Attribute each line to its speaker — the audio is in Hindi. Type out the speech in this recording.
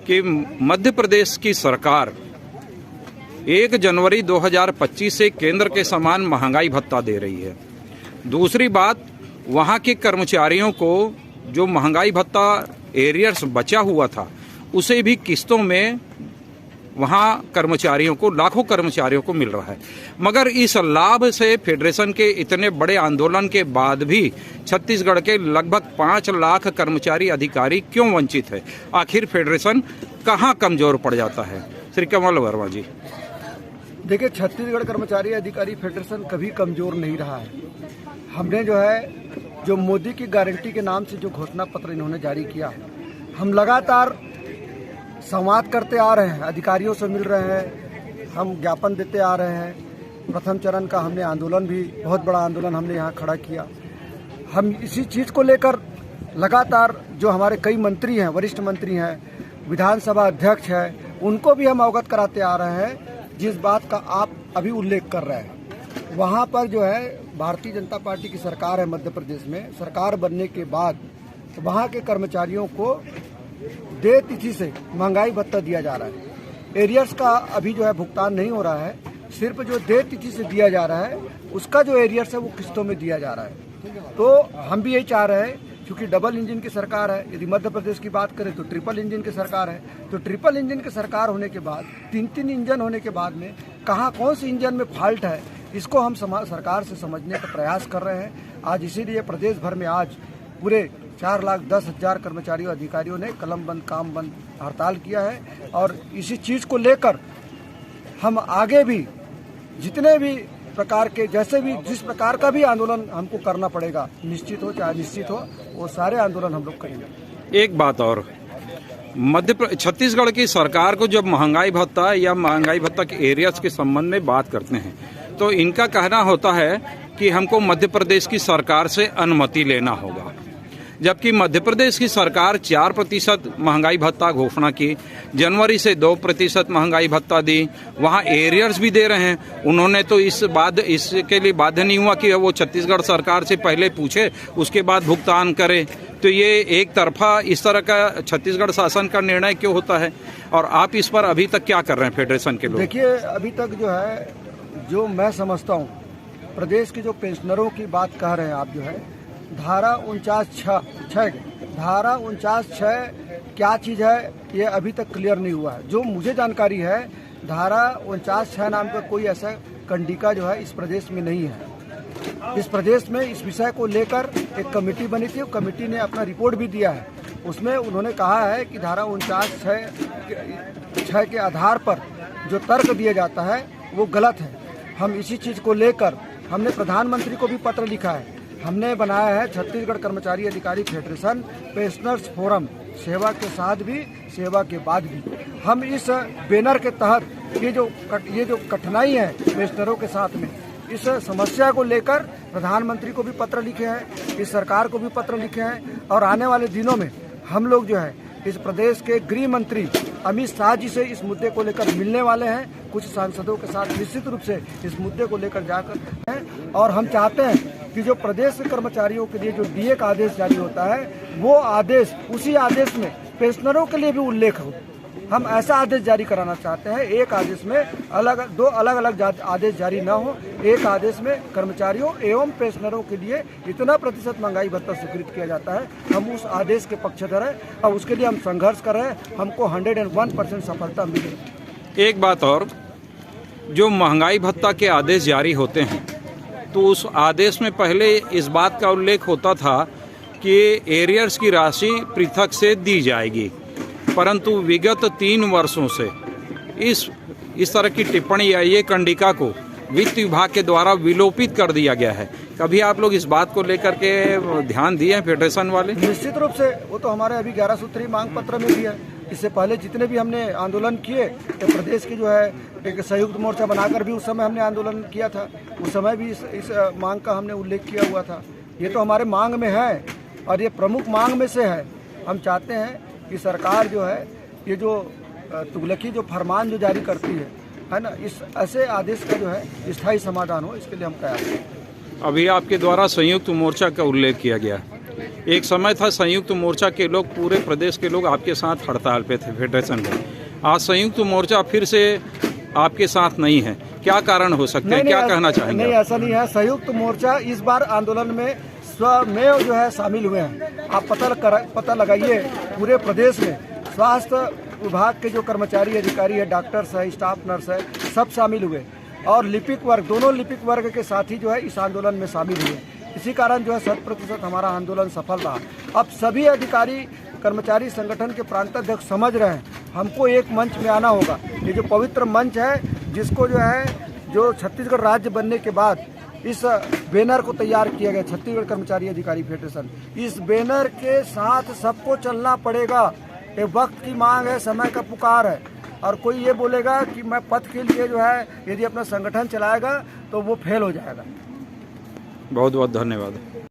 Speaker 1: कि मध्य प्रदेश की सरकार 1 जनवरी 2025 से केंद्र के समान महंगाई भत्ता दे रही है। दूसरी बात, वहाँ के कर्मचारियों को जो महंगाई भत्ता एरियर्स बचा हुआ था उसे भी किस्तों में वहाँ कर्मचारियों को, लाखों कर्मचारियों को मिल रहा है। मगर इस लाभ से फेडरेशन के इतने बड़े आंदोलन के बाद भी छत्तीसगढ़ के लगभग 5 लाख कर्मचारी अधिकारी क्यों वंचित है? आखिर फेडरेशन कहाँ कमजोर पड़ जाता है? श्री कमल वर्मा जी।
Speaker 2: देखिए, छत्तीसगढ़ कर्मचारी अधिकारी फेडरेशन कभी कमजोर नहीं रहा है। हमने जो मोदी की गारंटी के नाम से जो घोषणा पत्र इन्होंने जारी किया, हम लगातार संवाद करते आ रहे हैं, अधिकारियों से मिल रहे हैं, हम ज्ञापन देते आ रहे हैं। प्रथम चरण का हमने आंदोलन भी, बहुत बड़ा आंदोलन हमने यहाँ खड़ा किया। हम इसी चीज़ को लेकर लगातार जो हमारे कई मंत्री हैं, वरिष्ठ मंत्री हैं, विधानसभा अध्यक्ष हैं, उनको भी हम अवगत कराते आ रहे हैं। जिस बात का आप अभी उल्लेख कर रहे हैं, वहाँ पर जो है भारतीय जनता पार्टी की सरकार है मध्य प्रदेश में। सरकार बनने के बाद वहाँ के कर्मचारियों को देय तिथि से महंगाई भत्ता दिया जा रहा है। एरियर्स का अभी जो है भुगतान नहीं हो रहा है, सिर्फ जो देय तिथि से दिया जा रहा है उसका जो एरियर्स है वो किस्तों में दिया जा रहा है। तो हम भी यही चाह रहे हैं, क्योंकि डबल इंजन की सरकार है। यदि मध्य प्रदेश की बात करें तो ट्रिपल इंजन की सरकार है। तो ट्रिपल इंजन की सरकार होने के बाद, 3 इंजन होने के बाद में कहाँ कौन सी इंजन में फॉल्ट है, इसको हम सरकार से समझने का प्रयास कर रहे हैं। आज इसीलिए प्रदेश भर में आज पूरे 4,10,000 कर्मचारियों अधिकारियों ने कलम बंद काम बंद हड़ताल किया है। और इसी चीज़ को लेकर हम आगे भी जितने भी प्रकार के, जैसे भी जिस प्रकार का भी आंदोलन हमको करना पड़ेगा, निश्चित हो चाहे निश्चित हो, वो सारे आंदोलन हम लोग करेंगे।
Speaker 1: एक बात और, छत्तीसगढ़ की सरकार को जब महंगाई भत्ता या महंगाई भत्ता के एरियाज के संबंध में बात करते हैं तो इनका कहना होता है कि हमको मध्य प्रदेश की सरकार से अनुमति लेना होगा, जबकि मध्य प्रदेश की सरकार 4% महंगाई भत्ता घोषणा की, जनवरी से 2% महंगाई भत्ता दी, वहाँ एरियर्स भी दे रहे हैं। उन्होंने तो इसके लिए बाध्य नहीं हुआ कि वो छत्तीसगढ़ सरकार से पहले पूछे उसके बाद भुगतान करे। तो ये एक तरफा इस तरह का छत्तीसगढ़ शासन का निर्णय क्यों होता है? और आप इस पर अभी तक क्या कर रहे हैं फेडरेशन के लोग? देखिए,
Speaker 2: अभी तक जो है, जो मैं समझता हूँ, प्रदेश के जो पेंशनरों की बात कह रहे हैं आप, जो है धारा 49(6) क्या चीज़ है ये अभी तक क्लियर नहीं हुआ है। जो मुझे जानकारी है, धारा 49(6) नाम का कोई ऐसा कंडिका जो है इस प्रदेश में नहीं है। इस प्रदेश में इस विषय को लेकर एक कमेटी बनी थी, कमेटी ने अपना रिपोर्ट भी दिया है। उसमें उन्होंने कहा है कि धारा 49(6) के आधार पर जो तर्क दिया जाता है वो गलत है। हम इसी चीज़ को लेकर हमने प्रधानमंत्री को भी पत्र लिखा है। हमने बनाया है छत्तीसगढ़ कर्मचारी अधिकारी फेडरेशन पेंशनर्स फोरम, सेवा के साथ भी सेवा के बाद भी। हम इस बैनर के तहत ये जो कठिनाई है पेंशनरों के साथ में, इस समस्या को लेकर प्रधानमंत्री को भी पत्र लिखे हैं, इस सरकार को भी पत्र लिखे हैं। और आने वाले दिनों में हम लोग जो है इस प्रदेश के गृह मंत्री अमित शाह जी से इस मुद्दे को लेकर मिलने वाले हैं। कुछ सांसदों के साथ निश्चित रूप से इस मुद्दे को लेकर जाकर हैं। और हम चाहते हैं कि जो प्रदेश के कर्मचारियों के लिए जो डीए का आदेश जारी होता है, वो आदेश, उसी आदेश में पेंशनरों के लिए भी उल्लेख हो। हम ऐसा आदेश जारी कराना चाहते हैं, एक आदेश में दो अलग अलग आदेश जारी न हो, एक आदेश में कर्मचारियों एवं पेंशनरों के लिए इतना प्रतिशत महंगाई भत्ता स्वीकृत किया जाता है। हम उस आदेश के पक्षधर हैं और उसके लिए हम संघर्ष कर रहे हैं। हमको 101% सफलता मिली।
Speaker 1: एक बात और, जो महंगाई भत्ता के आदेश जारी होते हैं तो उस आदेश में पहले इस बात का उल्लेख होता था कि एरियर्स की राशि पृथक से दी जाएगी, परंतु विगत 3 वर्षों से इस तरह की टिप्पणी या ये कंडिका को वित्त विभाग के द्वारा विलोपित कर दिया गया है। कभी आप लोग इस बात को लेकर के ध्यान दिए हैं फेडरेशन वाले?
Speaker 2: निश्चित रूप से, वो तो हमारे अभी 11 सूत्री मांग पत्र में भी है। इससे पहले जितने भी हमने आंदोलन किए, तो प्रदेश की जो है एक संयुक्त मोर्चा बनाकर भी उस समय हमने आंदोलन किया था। उस समय भी इस मांग का हमने उल्लेख किया हुआ था। ये तो हमारे मांग में है और ये प्रमुख मांग में से है। हम चाहते हैं कि सरकार जो है ये जो तुगलकी जो फरमान जो जारी करती है ना, इस ऐसे आदेश का जो है स्थायी समाधान हो, इसके लिए हम तैयार हैं।
Speaker 1: अभी आपके द्वारा संयुक्त मोर्चा का उल्लेख किया गया। एक समय था संयुक्त मोर्चा के लोग, पूरे प्रदेश के लोग आपके साथ हड़ताल पे थे फेडरेशन में। आज संयुक्त मोर्चा फिर से आपके साथ नहीं है, क्या कारण हो सकते हैं, क्या कहना चाहेंगे?
Speaker 2: नहीं, ऐसा नहीं है। संयुक्त मोर्चा इस बार आंदोलन में स्वमेव जो है शामिल हुए हैं। आप पता लगाइए, पूरे प्रदेश में स्वास्थ्य विभाग के जो कर्मचारी अधिकारी है, डॉक्टर्स है, स्टाफ नर्स है, सब शामिल हुए और लिपिक वर्ग, दोनों लिपिक वर्ग के साथी जो है इस आंदोलन में शामिल हुए। इसी कारण जो है 100% हमारा आंदोलन सफल रहा। अब सभी अधिकारी कर्मचारी संगठन के प्रांताध्यक्ष समझ रहे हैं हमको एक मंच में आना होगा। ये जो पवित्र मंच है, जिसको जो है जो छत्तीसगढ़ राज्य बनने के बाद इस बैनर को तैयार किया गया, छत्तीसगढ़ कर्मचारी अधिकारी फेडरेशन, इस बैनर के साथ सबको चलना पड़ेगा। ये वक्त की मांग है, समय का पुकार है। और कोई ये बोलेगा कि मैं पद के लिए जो है यदि अपना संगठन चलाएगा तो वो फेल हो जाएगा।
Speaker 1: बहुत बहुत धन्यवाद।